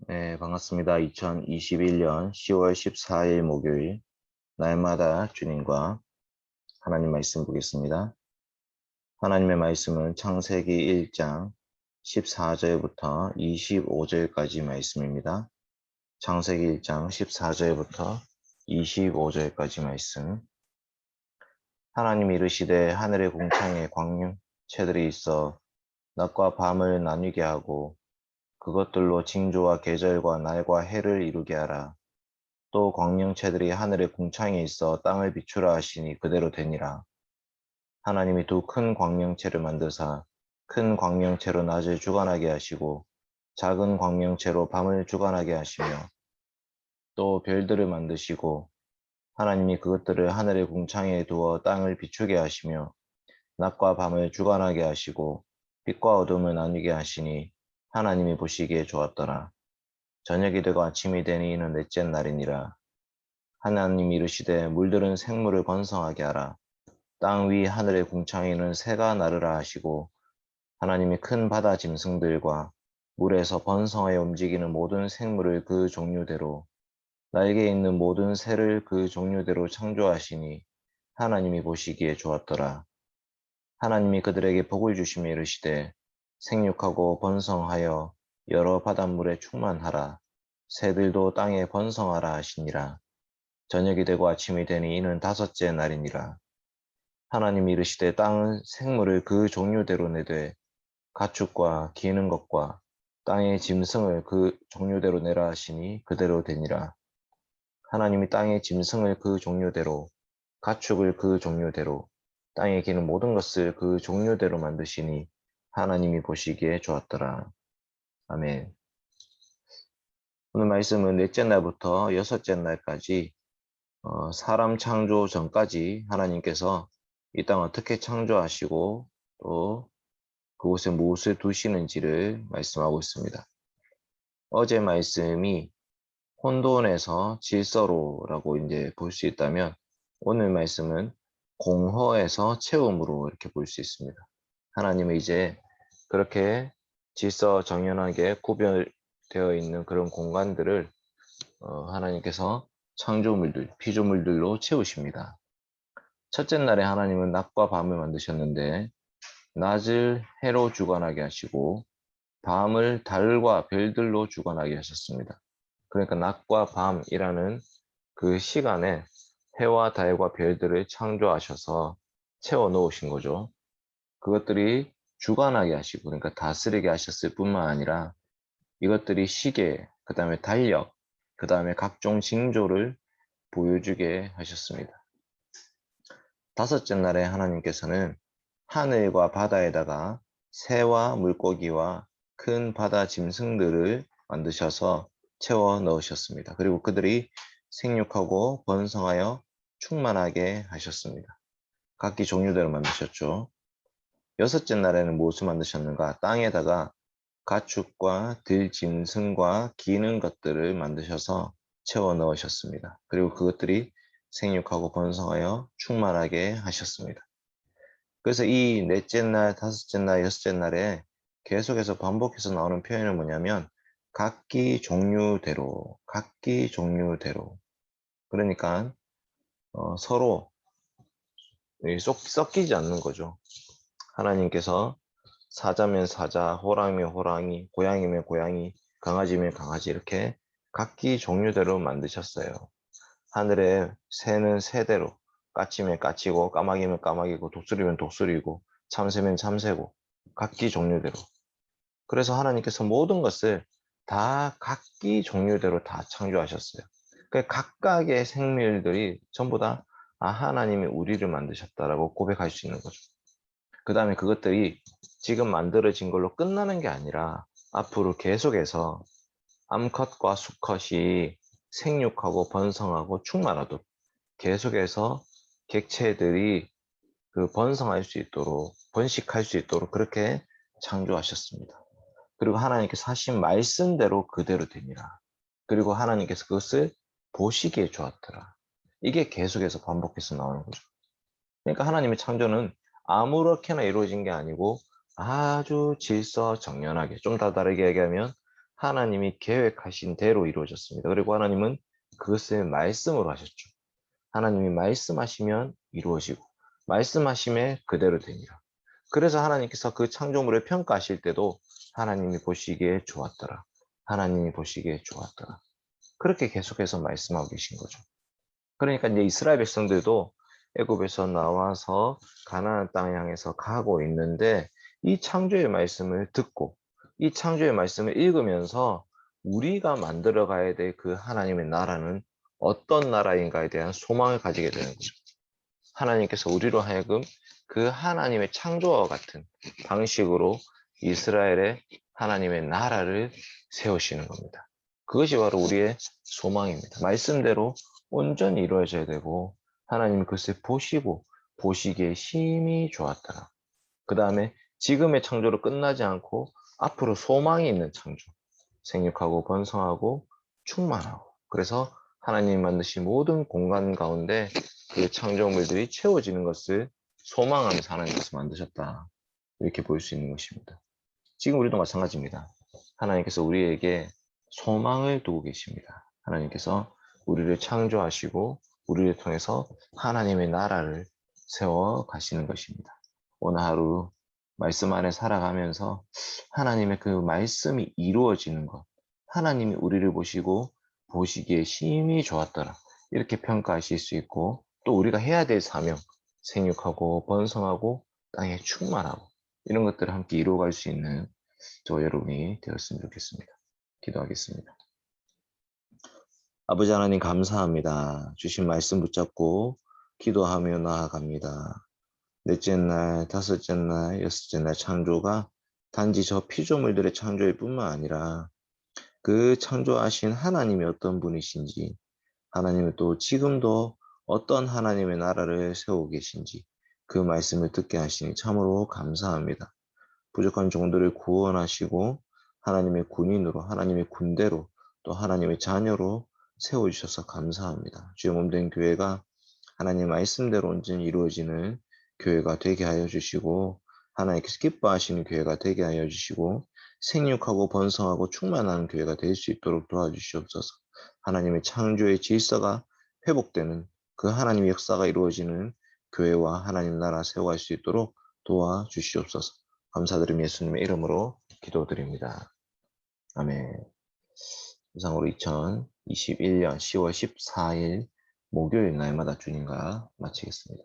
네, 반갑습니다. 2021년 10월 14일 목요일, 날마다 주님과 하나님 말씀 보겠습니다. 하나님의 말씀은 창세기 1장 14절부터 25절까지 말씀입니다. 창세기 1장 14절부터 25절까지 말씀. 하나님이 이르시되 하늘의 궁창에 광명체들이 있어 낮과 밤을 나뉘게 하고 그것들로 징조와 계절과 날과 해를 이루게 하라. 또 광명체들이 하늘의 궁창에 있어 땅을 비추라 하시니 그대로 되니라. 하나님이 두 큰 광명체를 만드사 큰 광명체로 낮을 주관하게 하시고 작은 광명체로 밤을 주관하게 하시며 또 별들을 만드시고 하나님이 그것들을 하늘의 궁창에 두어 땅을 비추게 하시며 낮과 밤을 주관하게 하시고 빛과 어둠을 나뉘게 하시니 하나님이 보시기에 좋았더라. 저녁이 되고 아침이 되니 이는 넷째 날이니라. 하나님이 이르시되 물들은 생물을 번성하게 하라. 땅 위 하늘의 궁창에는 새가 나르라 하시고 하나님이 큰 바다 짐승들과 물에서 번성하여 움직이는 모든 생물을 그 종류대로 날개 있는 모든 새를 그 종류대로 창조하시니 하나님이 보시기에 좋았더라. 하나님이 그들에게 복을 주시며 이르시되 생육하고 번성하여 여러 바닷물에 충만하라. 새들도 땅에 번성하라 하시니라. 저녁이 되고 아침이 되니 이는 다섯째 날이니라. 하나님이 이르시되 땅은 생물을 그 종류대로 내되 가축과 기는 것과 땅의 짐승을 그 종류대로 내라 하시니 그대로 되니라. 하나님이 땅의 짐승을 그 종류대로 가축을 그 종류대로 땅에 기는 모든 것을 그 종류대로 만드시니 하나님이 보시기에 좋았더라. 아멘. 오늘 말씀은 넷째 날부터 여섯째 날까지 사람 창조 전까지 하나님께서 이 땅을 어떻게 창조하시고 또 그곳에 무엇을 두시는지를 말씀하고 있습니다. 어제 말씀이 혼돈에서 질서로라고 이제 볼 수 있다면 오늘 말씀은 공허에서 채움으로 이렇게 볼 수 있습니다. 하나님은 이제 그렇게 질서 정연하게 구별되어 있는 그런 공간들을 하나님께서 창조물들, 피조물들로 채우십니다. 첫째 날에 하나님은 낮과 밤을 만드셨는데 낮을 해로 주관하게 하시고 밤을 달과 별들로 주관하게 하셨습니다. 그러니까 낮과 밤이라는 그 시간에 해와 달과 별들을 창조하셔서 채워 넣으신 거죠. 그것들이 주관하게 하시고 그러니까 다스리게 하셨을 뿐만 아니라 이것들이 시계, 그 다음에 달력, 그 다음에 각종 징조를 보여주게 하셨습니다. 다섯째 날에 하나님께서는 하늘과 바다에다가 새와 물고기와 큰 바다 짐승들을 만드셔서 채워 넣으셨습니다. 그리고 그들이 생육하고 번성하여 충만하게 하셨습니다. 각기 종류대로 만드셨죠. 여섯째 날에는 무엇을 만드셨는가? 땅에다가 가축과 들짐승과 기는 것들을 만드셔서 채워 넣으셨습니다. 그리고 그것들이 생육하고 번성하여 충만하게 하셨습니다. 그래서 이 넷째 날, 다섯째 날, 여섯째 날에 계속해서 반복해서 나오는 표현은 뭐냐면 각기 종류대로, 각기 종류대로. 그러니까 서로 섞이지 않는 거죠. 하나님께서 사자면 사자, 호랑이면 호랑이, 고양이면 고양이, 강아지면 강아지 이렇게 각기 종류대로 만드셨어요. 하늘에 새는 새대로, 까치면 까치고, 까마귀면 까마귀고, 독수리면 독수리고, 참새면 참새고, 각기 종류대로. 그래서 하나님께서 모든 것을 다 각기 종류대로 다 창조하셨어요. 그 각각의 생물들이 전부 다 하나님이 우리를 만드셨다라고 고백할 수 있는 거죠. 그 다음에 그것들이 지금 만들어진 걸로 끝나는 게 아니라 앞으로 계속해서 암컷과 수컷이 생육하고 번성하고 충만하도록 계속해서 객체들이 그 번성할 수 있도록 번식할 수 있도록 그렇게 창조하셨습니다. 그리고 하나님께서 하신 말씀대로 그대로 되니라. 그리고 하나님께서 그것을 보시기에 좋았더라. 이게 계속해서 반복해서 나오는 거죠. 그러니까 하나님의 창조는 아무렇게나 이루어진 게 아니고 아주 질서정연하게, 좀 더 다르게 얘기하면 하나님이 계획하신 대로 이루어졌습니다. 그리고 하나님은 그것을 말씀으로 하셨죠. 하나님이 말씀하시면 이루어지고 말씀하심에 그대로 되니라. 그래서 하나님께서 그 창조물을 평가하실 때도 하나님이 보시기에 좋았더라. 하나님이 보시기에 좋았더라. 그렇게 계속해서 말씀하고 계신 거죠. 그러니까 이제 이스라엘 백성들도 애굽에서 나와서 가나안 땅을 향해서 가고 있는데 이 창조의 말씀을 듣고 이 창조의 말씀을 읽으면서 우리가 만들어 가야 될 그 하나님의 나라는 어떤 나라인가에 대한 소망을 가지게 되는 거죠. 하나님께서 우리로 하여금 그 하나님의 창조와 같은 방식으로 이스라엘의 하나님의 나라를 세우시는 겁니다. 그것이 바로 우리의 소망입니다. 말씀대로 온전히 이루어져야 되고 하나님 그것을 보시고 보시기에 심히 좋았더라. 그 다음에 지금의 창조로 끝나지 않고 앞으로 소망이 있는 창조, 생육하고 번성하고 충만하고 그래서 하나님이 만드신 모든 공간 가운데 그 창조물들이 채워지는 것을 소망하면서 하나님께서 만드셨다. 이렇게 볼 수 있는 것입니다. 지금 우리도 마찬가지입니다. 하나님께서 우리에게 소망을 두고 계십니다. 하나님께서 우리를 창조하시고 우리를 통해서 하나님의 나라를 세워 가시는 것입니다. 오늘 하루 말씀 안에 살아가면서 하나님의 그 말씀이 이루어지는 것, 하나님이 우리를 보시고 보시기에 심히 좋았더라. 이렇게 평가하실 수 있고 또 우리가 해야 될 사명, 생육하고 번성하고 땅에 충만하고 이런 것들을 함께 이루어갈 수 있는 저 여러분이 되었으면 좋겠습니다. 기도하겠습니다. 아버지 하나님 감사합니다. 주신 말씀 붙잡고 기도하며 나아갑니다. 넷째 날, 다섯째 날, 여섯째 날 창조가 단지 저 피조물들의 창조일 뿐만 아니라 그 창조하신 하나님이 어떤 분이신지, 하나님은 또 지금도 어떤 하나님의 나라를 세우고 계신지 그 말씀을 듣게 하시니 참으로 감사합니다. 부족한 종들을 구원하시고 하나님의 군인으로, 하나님의 군대로, 또 하나님의 자녀로 세워주셔서 감사합니다. 주의 몸된 교회가 하나님 말씀대로 온전히 이루어지는 교회가 되게 하여 주시고 하나님께서 기뻐하시는 교회가 되게 하여 주시고 생육하고 번성하고 충만한 교회가 될 수 있도록 도와주시옵소서. 하나님의 창조의 질서가 회복되는 그 하나님의 역사가 이루어지는 교회와 하나님 나라 세워갈 수 있도록 도와주시옵소서. 감사드리며 예수님의 이름으로 기도드립니다. 아멘. 이상으로 2021년 10월 14일 목요일 날마다 주님과 마치겠습니다.